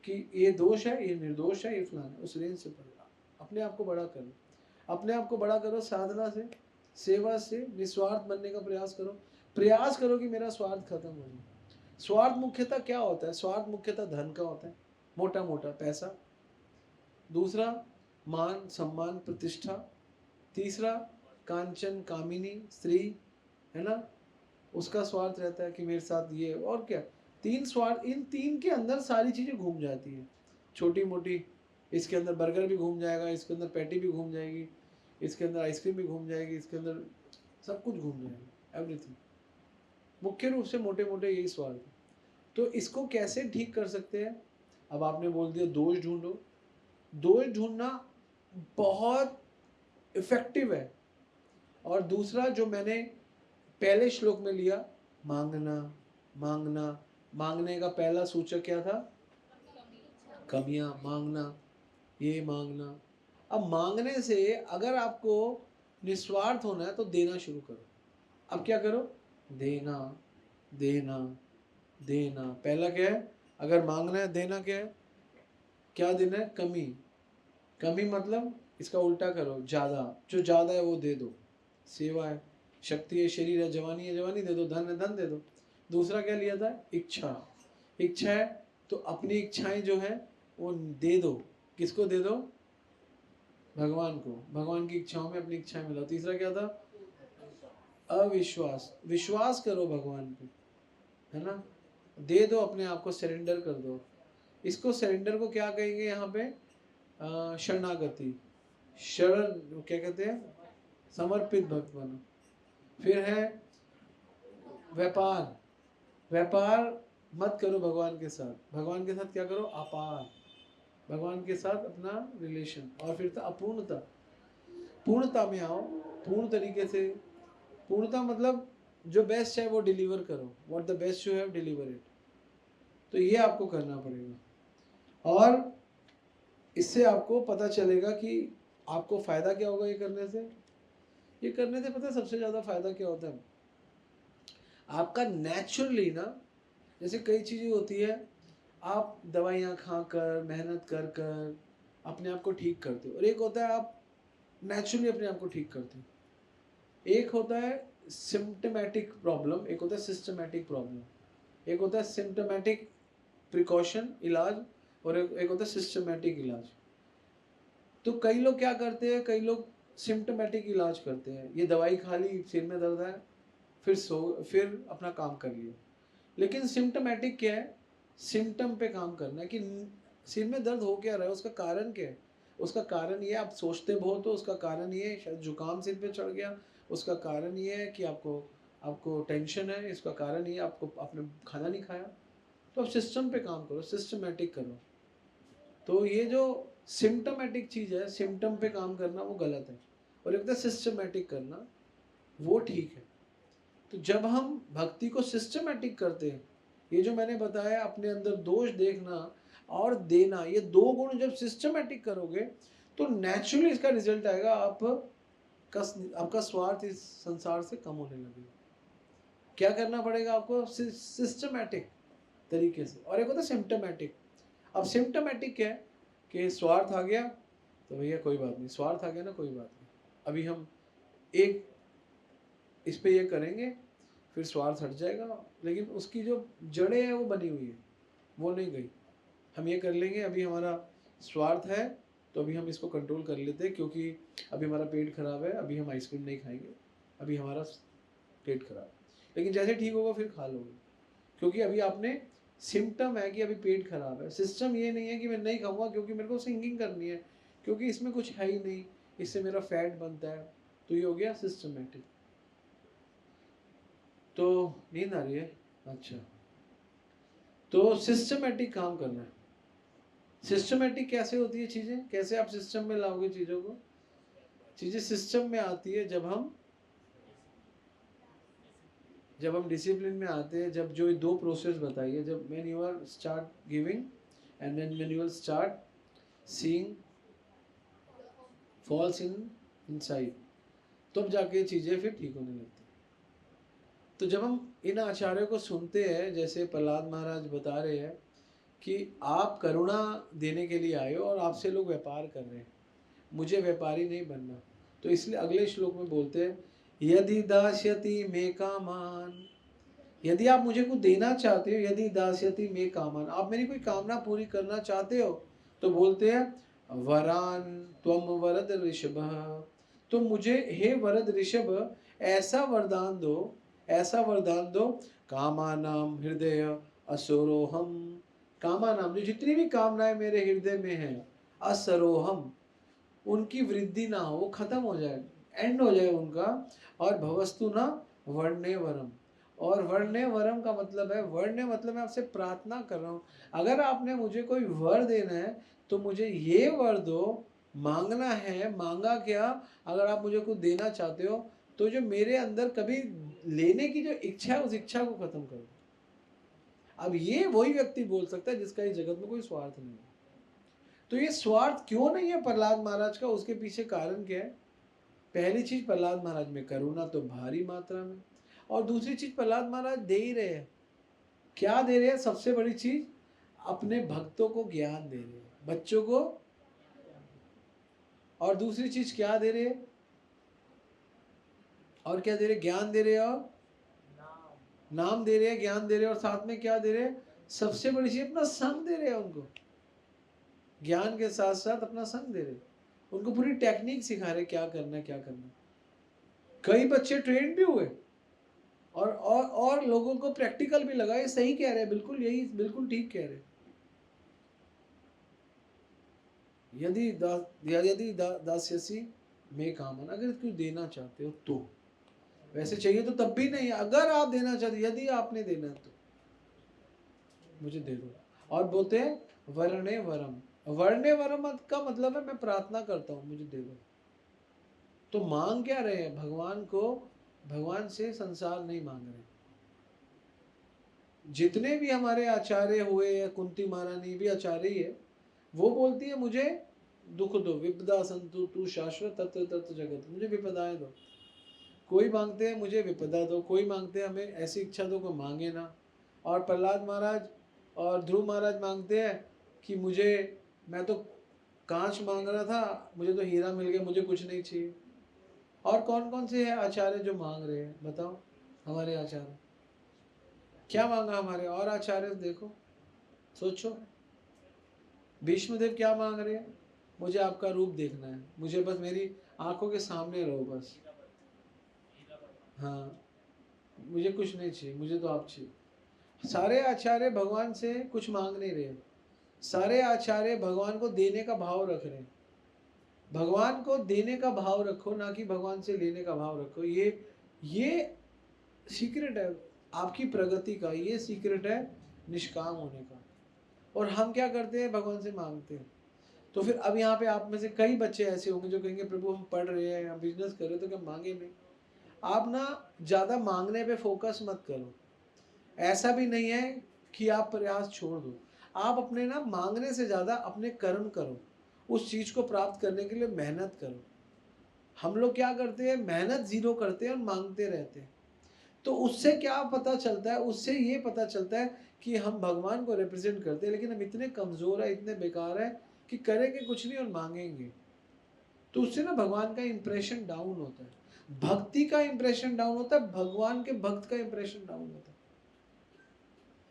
कि ये दोष है, ये निर्दोष है, ये फलाना है, उस रेंज से परे अपने आप को बड़ा करो। अपने आप को बड़ा करो साधना से, सेवा से, निस्वार्थ बनने का प्रयास करो। प्रयास करो कि मेरा स्वार्थ खत्म हो जाए। स्वार्थ मुख्यतः क्या होता है? स्वार्थ मुख्यतः धन का होता है, मोटा मोटा पैसा। दूसरा मान सम्मान प्रतिष्ठा। तीसरा कांचन कामिनी स्त्री, है ना, उसका स्वार्थ रहता है कि मेरे साथ ये, और क्या 3 स्वार्थ। इन 3 के अंदर सारी चीजें घूम जाती है, छोटी मोटी। इसके अंदर बर्गर भी घूम जाएगा, इसके अंदर पैटी भी घूम जाएगी, इसके अंदर आइसक्रीम भी घूम जाएगी, इसके अंदर सब कुछ घूम जाएगा, एवरीथिंग। मुख्य रूप से मोटे मोटे यही स्वार्थ है। तो इसको कैसे ठीक कर सकते हैं? अब आपने बोल दिया दोष ढूंढो। दोष ढूंढना बहुत इफेक्टिव है। और दूसरा जो मैंने पहले श्लोक में लिया, मांगना मांगना, मांगने का पहला सूचक क्या था? कमियां, मांगना, ये मांगना। अब मांगने से अगर आपको निस्वार्थ होना है तो देना शुरू करो। अब क्या करो? देना देना देना। पहला क्या है? अगर मांगना है, देना क्या है? क्या देना है? कमी। कमी मतलब इसका उल्टा करो, ज्यादा। जो ज्यादा है वो दे दो, सेवा है। शक्ति है, शरीर है, जवानी है, जवानी दे दो, धन है, धन दे दो। दूसरा क्या लिया था? इच्छा। इच्छा है तो अपनी इच्छाएं जो है वो दे दो। किसको दे दो? भगवान को। भगवान की इच्छाओं में अपनी इच्छाएं मिलाओ। तीसरा क्या था? अविश्वास। विश्वास करो भगवान पे, है ना। दे दो, अपने आप को सरेंडर कर दो। इसको सरेंडर को क्या कहेंगे यहाँ पे? शरणागति। शरण क्या कहते हैं? समर्पित भक्त बनो। फिर है व्यापार। व्यापार मत करो भगवान के साथ। भगवान के साथ क्या करो? अपार। भगवान के साथ अपना रिलेशन। और फिर था अपूर्णता। पूर्णता में आओ, पूर्ण तरीके से। पूर्णता मतलब जो बेस्ट है वो डिलीवर करो। What the best you have, deliver it. तो ये आपको करना पड़ेगा। और इससे आपको पता चलेगा कि आपको फायदा क्या होगा ये करने से। ये करने से पता है सबसे ज्यादा फायदा क्या होता है? आपका नेचुरली ना, जैसे कई चीजें होती है, आप दवाइयाँ खाकर मेहनत कर कर अपने आप को ठीक करते हो, और एक होता है आप नेचुरली अपने आप को ठीक करते हो। एक होता है सिम्टमेटिक प्रॉब्लम, एक होता है सिस्टमेटिक प्रॉब्लम। एक होता है सिम्टमेटिक प्रिकॉशन, इलाज, और एक होता है सिस्टमेटिक इलाज। तो कई लोग क्या करते हैं, कई लोग सिम्टोमेटिक इलाज करते हैं, ये दवाई खा ली, सिर में दर्द है, फिर अपना काम कर लिया। लेकिन सिम्टोमेटिक क्या है, सिम्टम पे काम करना है कि सिर में दर्द हो क्या रहा है, उसका कारण क्या है। उसका कारण ये, आप सोचते बहुत हो, उसका कारण ये है शायद जुकाम सिर पे चढ़ गया, उसका कारण ये है कि आपको आपको टेंशन है, इसका कारण ये आपने खाना नहीं खाया। तो आप सिस्टम पे काम करो, सिस्टमेटिक करो। तो ये जो सिम्टोमेटिक चीज़ है, सिम्टम पे काम करना वो गलत है, और एक सिस्टमेटिक करना वो ठीक है। तो जब हम भक्ति को सिस्टमेटिक करते हैं, ये जो मैंने बताया, अपने अंदर दोष देखना और देना, ये दो गुण जब सिस्टमेटिक करोगे तो नेचुरली इसका रिजल्ट आएगा, आपका स्वार्थ इस संसार से कम होने लगेगा। क्या करना पड़ेगा आपको, सिस्टमेटिक तरीके से। और एक होता है सिम्टोमेटिक। अब सिम्टोमेटिक क्या है कि स्वार्थ आ गया तो भैया कोई बात नहीं, स्वार्थ आ गया ना, कोई बात नहीं, अभी हम एक इस पे ये करेंगे, फिर स्वार्थ हट जाएगा, लेकिन उसकी जो जड़ें हैं वो बनी हुई है, वो नहीं गई। हम ये कर लेंगे, अभी हमारा स्वार्थ है तो अभी हम इसको कंट्रोल कर लेते हैं, क्योंकि अभी हमारा पेट खराब है, अभी हम आइसक्रीम नहीं खाएंगे, अभी हमारा पेट खराब है। लेकिन जैसे ठीक होगा फिर खा लोगे, क्योंकि अभी आपने, सिम्टम है कि अभी पेट खराब है, सिस्टम ये नहीं है कि मैं नहीं खाऊंगा क्योंकि मेरे को सिंगिंग करनी है, क्योंकि इसमें कुछ है ही नहीं, इससे मेरा फैट बनता है। तो ये हो गया सिस्टमेटिक। तो नींद आ रही है, अच्छा। तो सिस्टमेटिक काम करना है। सिस्टमेटिक कैसे होती है चीज़ें, कैसे आप सिस्टम में लाओगे चीज़ों को। चीज़ें सिस्टम में आती है जब हम डिसिप्लिन में आते हैं, जब जो दो प्रोसेस बताई है, जब when you are start giving and when you will start seeing falls inside, तब जाके चीज़ें फिर ठीक होने लगती। तो जब हम इन आचार्यों को सुनते हैं, जैसे प्रहलाद महाराज बता रहे हैं कि आप करुणा देने के लिए आए हो और आपसे लोग व्यापार कर रहे हैं, मुझे व्यापारी नहीं बनना। तो इसलिए अगले श्लोक में बोलते हैं, यदि दास्यति मे कामान, यदि आप मुझे कुछ देना चाहते हो, यदि दास्यति मे कामान, आप मेरी कोई कामना पूरी करना चाहते हो, तो बोलते हैं वरान त्वम वरद ऋषभ, तो मुझे हे वरद ऋषभ ऐसा वरदान दो, ऐसा वरदान दो, कामानाम हृदय असरोहम, कामानाम जो जितनी भी कामनाएं मेरे हृदय में हैं, असरोहम उनकी वृद्धि ना हो, वो खत्म हो जाए, एंड हो जाए उनका। और भवस्तु ना वर्णे वरम, और वर्णे वरम का मतलब है, वर्णे मतलब मैं आपसे प्रार्थना कर रहा हूँ, अगर आपने मुझे कोई वर देना है तो मुझे ये वर दो, मांगना है, मांगा क्या, अगर आप मुझे कुछ देना चाहते हो तो जो मेरे अंदर कभी लेने की जो इच्छा है, उस इच्छा को खत्म कर दो। अब ये वही व्यक्ति बोल सकता है जिसका इस जगत में कोई स्वार्थ नहीं है। तो ये स्वार्थ क्यों नहीं है प्रहलाद महाराज का, उसके पीछे कारण क्या है। पहली चीज, प्रहलाद महाराज में करुणा तो भारी मात्रा में, और दूसरी चीज प्रहलाद महाराज दे ही रहे हैं। क्या दे रहे हैं, सबसे बड़ी चीज, अपने भक्तों को ज्ञान दे रहे हैं, बच्चों को। और दूसरी चीज क्या दे रहे हैं, और क्या दे रहे, ज्ञान दे रहे हैं, और नाम दे रहे हैं, ज्ञान दे रहे हैं, और साथ में क्या दे रहे हैं, सबसे बड़ी चीज अपना संग दे रहे हैं उनको। ज्ञान के साथ साथ अपना संग दे रहे, उनको पूरी टेक्निक सिखा रहे, क्या करना है, क्या करना है। कई बच्चे ट्रेन भी हुए और लोगों को प्रैक्टिकल भी लगा, ये सही कह रहे हैं, बिल्कुल यही, बिल्कुल ठीक कह रहे हैं। यदि दास्यसी में कामन, अगर कुछ देना चाहते हो तो, वैसे चाहिए तो तब भी नहीं, अगर आप देना चाहते, यदि आपने देना तो मुझे दे दो। और बोलते हैं वर्णे वरम, वर्णे वरम का मतलब है मैं प्रार्थना करता हूँ, मुझे दे दो। तो मांग क्या रहे हैं, भगवान को, भगवान से संसार नहीं मांग रहे। जितने भी हमारे आचार्य हुए, या कुंती महारानी भी आचार्य ही है, वो बोलती है मुझे दुख दो, विपदा संतु तू शाश्वत तत्व तत्व जगत, मुझे विपदाएं दो। कोई मांगते हैं मुझे विपदा दो, कोई मांगते हैं हमें ऐसी इच्छा दो को मांगे ना। और प्रहलाद महाराज और ध्रुव महाराज मांगते हैं कि मुझे, मैं तो कांच मांग रहा था, मुझे तो हीरा मिल गया, मुझे कुछ नहीं चाहिए। और कौन कौन से हैं आचार्य जो मांग रहे हैं, बताओ हमारे आचार्य क्या मांगा हमारे, और आचार्य देखो, सोचो। भीष्मदेव क्या मांग रहे हैं, मुझे आपका रूप देखना है, मुझे बस मेरी आंखों के सामने रहो बस। हाँ, मुझे कुछ नहीं चाहिए, मुझे तो आप चाहिए। सारे आचार्य भगवान से कुछ मांग नहीं रहे, सारे आचार्य भगवान को देने का भाव रख रहे हैं। भगवान को देने का भाव रखो, ना कि भगवान से लेने का भाव रखो। ये सीक्रेट है आपकी प्रगति का, ये सीक्रेट है निष्काम होने का। और हम क्या करते हैं, भगवान से मांगते हैं। तो फिर अब यहाँ पे आप में से कई बच्चे ऐसे होंगे जो कहेंगे प्रभु हम पढ़ रहे हैं या बिजनेस कर रहे हैं तो क्या मांगे नहीं। आप ना ज़्यादा मांगने पे फोकस मत करो। ऐसा भी नहीं है कि आप प्रयास छोड़ दो। आप अपने ना मांगने से ज़्यादा अपने कर्म करो, उस चीज़ को प्राप्त करने के लिए मेहनत करो। हम लोग क्या करते हैं, मेहनत जीरो करते हैं और मांगते रहते हैं। तो उससे क्या पता चलता है, उससे ये पता चलता है कि हम भगवान को रिप्रेजेंट करते हैं, लेकिन हम इतने कमज़ोर है, इतने बेकार है कि करेंगे कुछ नहीं और मांगेंगे। तो उससे ना भगवान का इंप्रेशन डाउन होता है, भक्ति का इंप्रेशन डाउन होता है, भगवान के भक्त का इंप्रेशन डाउन होता है।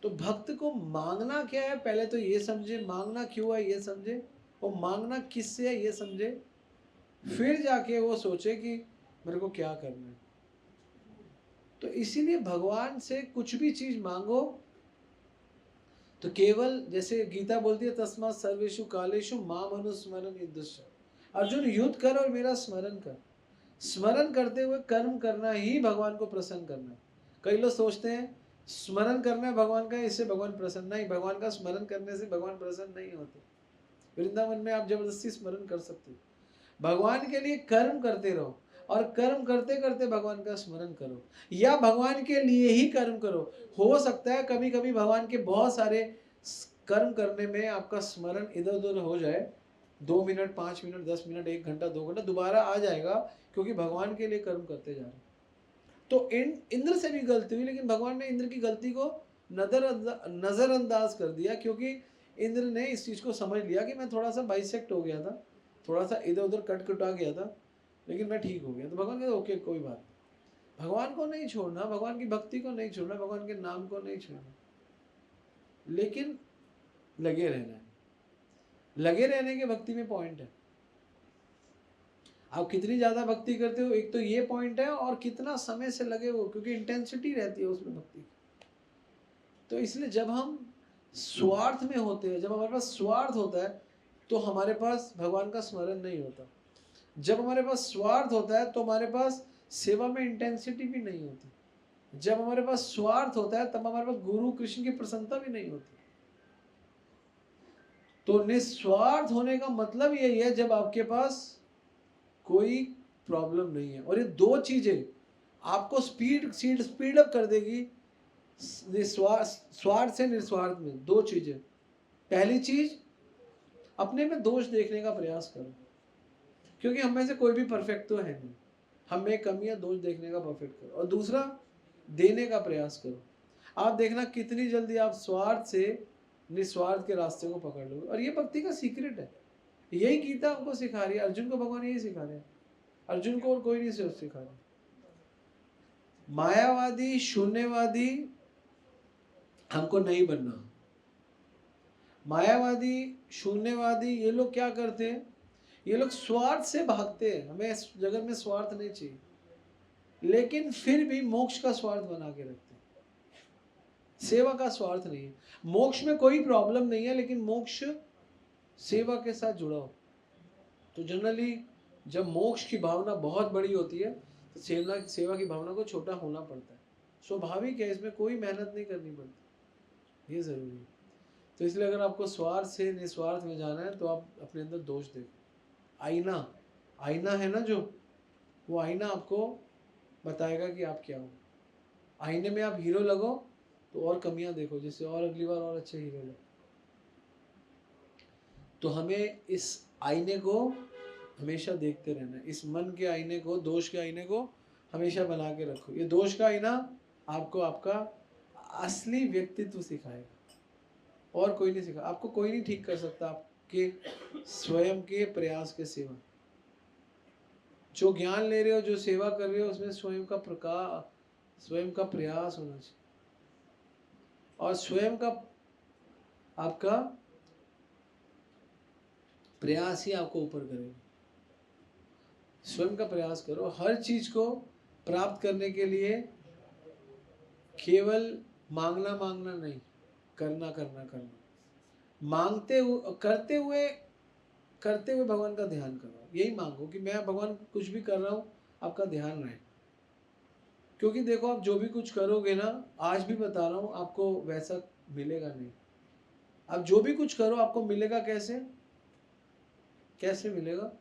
तो भक्त को मांगना क्या है पहले तो ये समझे, मांगना क्यों है ये समझे, और मांगना किससे है ये समझे, फिर जाके वो सोचे कि मेरे को क्या करना है। तो इसीलिए भगवान से कुछ भी चीज मांगो तो केवल, जैसे गीता बोलती है तस्मात् सर्वेषु कालेषु माम अनुस्मरन् युध्यस्व। अर्जुन युद्ध कर और मेरा स्मरण कर। स्मरण करते हुए कर्म करना ही भगवान को प्रसन्न करना है। कई लोग सोचते हैं स्मरण करना है भगवान का, इससे भगवान प्रसन्न नहीं। भगवान का स्मरण करने से भगवान प्रसन्न नहीं होते। वृंदावन में आप जबरदस्ती स्मरण कर सकते हो। भगवान के लिए कर्म करते रहो और कर्म करते करते भगवान का स्मरण करो, या भगवान के लिए ही कर्म करो। हो सकता है कभी कभी भगवान के बहुत सारे कर्म करने में आपका स्मरण इधर उधर हो जाए, 2 मिनट 5 मिनट 10 मिनट 1 घंटा 2 घंटा दोबारा आ जाएगा, क्योंकि भगवान के लिए कर्म करते जा रहे हैं। तो इंद्र से भी गलती हुई, लेकिन भगवान ने इंद्र की गलती को नजरअंदाज कर दिया, क्योंकि इंद्र ने इस चीज को समझ लिया कि मैं थोड़ा सा बाइसेक्ट हो गया था, थोड़ा सा इधर उधर कटा गया था, लेकिन मैं ठीक हो गया। तो भगवान कहते ओके कोई बात नहीं। भगवान को नहीं छोड़ना, भगवान की भक्ति को नहीं छोड़ना, भगवान के नाम को नहीं छोड़ना, लेकिन लगे रहना है। लगे रहने के भक्ति में पॉइंट है। आप कितनी ज्यादा भक्ति करते हो, एक तो ये पॉइंट है, और कितना समय से लगे हो, क्योंकि इंटेंसिटी रहती है उसमें भक्ति। तो इसलिए जब हम स्वार्थ में होते हैं, जब हमारे पास स्वार्थ होता है तो हमारे पास भगवान का स्मरण नहीं होता। जब हमारे पास स्वार्थ होता है तो हमारे पास सेवा में इंटेंसिटी भी नहीं होती। जब हमारे पास स्वार्थ होता है तब हमारे पास गुरु कृष्ण की प्रसन्नता भी नहीं होती। तो निस्वार्थ होने का मतलब यही है जब आपके पास कोई प्रॉब्लम नहीं है। और ये दो चीजें आपको स्पीड अप कर देगी स्वार्थ से निस्वार्थ में। दो चीजें, पहली चीज अपने में दोष देखने का प्रयास करो, क्योंकि हम में से कोई भी परफेक्ट तो है नहीं, हम में कमियां दोष देखने का परफेक्ट करो। और दूसरा, देने का प्रयास करो। आप देखना कितनी जल्दी आप स्वार्थ से निस्वार्थ के रास्ते को पकड़ लोगे। और ये भक्ति का सीक्रेट है, यही गीता हमको सिखा रही है। अर्जुन को भगवान यही सिखा रहे हैं, अर्जुन को और कोई नहीं सिखा रहा। मायावादी शून्यवादी हमको नहीं बनना। मायावादी शून्यवादी ये लोग क्या करते हैं, ये लोग स्वार्थ से भागते हैं। हमें इस जगत में स्वार्थ नहीं चाहिए, लेकिन फिर भी मोक्ष का स्वार्थ बना के रखते हैं। सेवा का स्वार्थ नहीं है। मोक्ष में कोई प्रॉब्लम नहीं है, लेकिन मोक्ष सेवा के साथ जुड़ा हो। तो जनरली जब मोक्ष की भावना बहुत बड़ी होती है तो सेवा की भावना को छोटा होना पड़ता है। स्वाभाविक है, इसमें कोई मेहनत नहीं करनी पड़ती, ये जरूरी है। तो इसलिए अगर आपको स्वार्थ से निस्वार्थ में जाना है तो आप अपने अंदर दोष देखो। आईना है ना, जो वो आईना आपको बताएगा कि आप क्या हो। आईने में आप हीरो लगो तो और कमियां देखो, जिससे और अगली बार और अच्छे हीरो लगो। तो हमें इस आईने को हमेशा देखते रहना है। इस मन के आईने को, दोष के आईने को हमेशा बना के रखो। ये दोष का आईना आपको आपका असली व्यक्तित्व सिखाएगा, और कोई नहीं सिखा। आपको कोई नहीं ठीक कर सकता आपके स्वयं के प्रयास के सिवा। जो ज्ञान ले रहे हो, जो सेवा कर रहे हो, उसमें स्वयं का प्रकाश, स्वयं का प्रयास होना चाहिए, और स्वयं का आपका प्रयास ही आपको ऊपर करेगा। स्वयं का प्रयास करो। हर चीज को प्राप्त करने के लिए केवल मांगना मांगना नहीं, करना करना करना। मांगते हुए करते हुए भगवान का ध्यान करो। यही मांगो कि मैं भगवान कुछ भी कर रहा हूँ, आपका ध्यान रहे। क्योंकि देखो, आप जो भी कुछ करोगे ना, आज भी बता रहा हूँ, आपको वैसा मिलेगा नहीं। आप जो भी कुछ करो आपको मिलेगा कैसे? कैसे मिलेगा?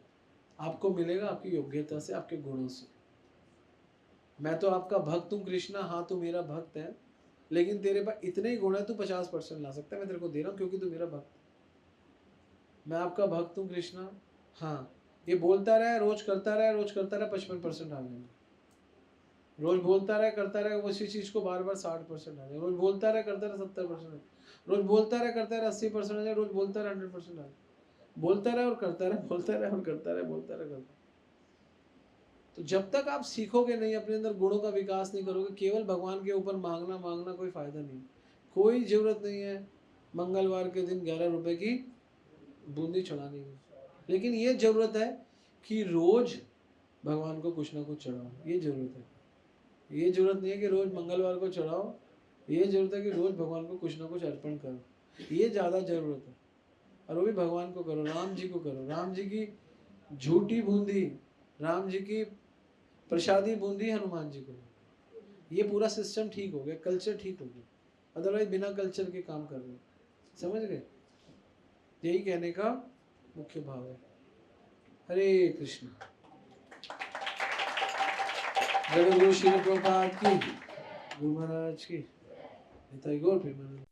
आपको मिलेगा आपकी योग्यता से, आपके गुणों से। मैं तो आपका भक्त हूँ कृष्णा, हाँ तू मेरा भक्त है, लेकिन तेरे पास इतने ही गुण है, तू 50% ला सकता है, मैं तेरे को दे रहा हूँ क्योंकि तू मेरा भक्त। मैं आपका भक्त हूँ कृष्णा, हाँ ये बोलता रहे, रोज करता रहे, रोज करता रहे, 55% आ जाएगा। रोज बोलता रहे, करता रहे, उसी चीज को बार बार 60% आ जाए। रोज बोलता रहे, करता रहे, 70%। रोज बोलता रहे, करता रहे, 80% आ जाए। रोज बोलता रहे, 100% आ जाए। बोलता रहे और करता रहे, बोलता रहे और करता रहे, बोलता रहे, करता। तो जब तक आप सीखोगे नहीं, अपने अंदर गुणों का विकास नहीं करोगे, केवल भगवान के ऊपर मांगना मांगना कोई फायदा नहीं। कोई जरूरत नहीं है मंगलवार के दिन 11 रुपए की बूंदी चढ़ाने की, लेकिन ये जरूरत है कि रोज भगवान को कुछ ना कुछ चढ़ाओ। ये जरूरत है। ये जरूरत नहीं है कि रोज मंगलवार को चढ़ाओ, ये जरूरत है कि रोज भगवान को कुछ ना कुछ अर्पण करो। ये ज्यादा जरूरत है। और वो भी भगवान को करो, राम जी को करो। राम जी की झूठी बूंदी, राम जी की प्रसादी बूंदी हनुमान जी को। ये पूरा सिस्टम ठीक हो गया, कल्चर ठीक हो गया। अदरवाइज बिना कल्चर के काम कर रहे हो। समझ गए? यही कहने का मुख्य भाव है। हरे कृष्ण। जगतगुरु श्री प्रभुपाद की, गुरु महाराज की, गौर प्रेमानंद।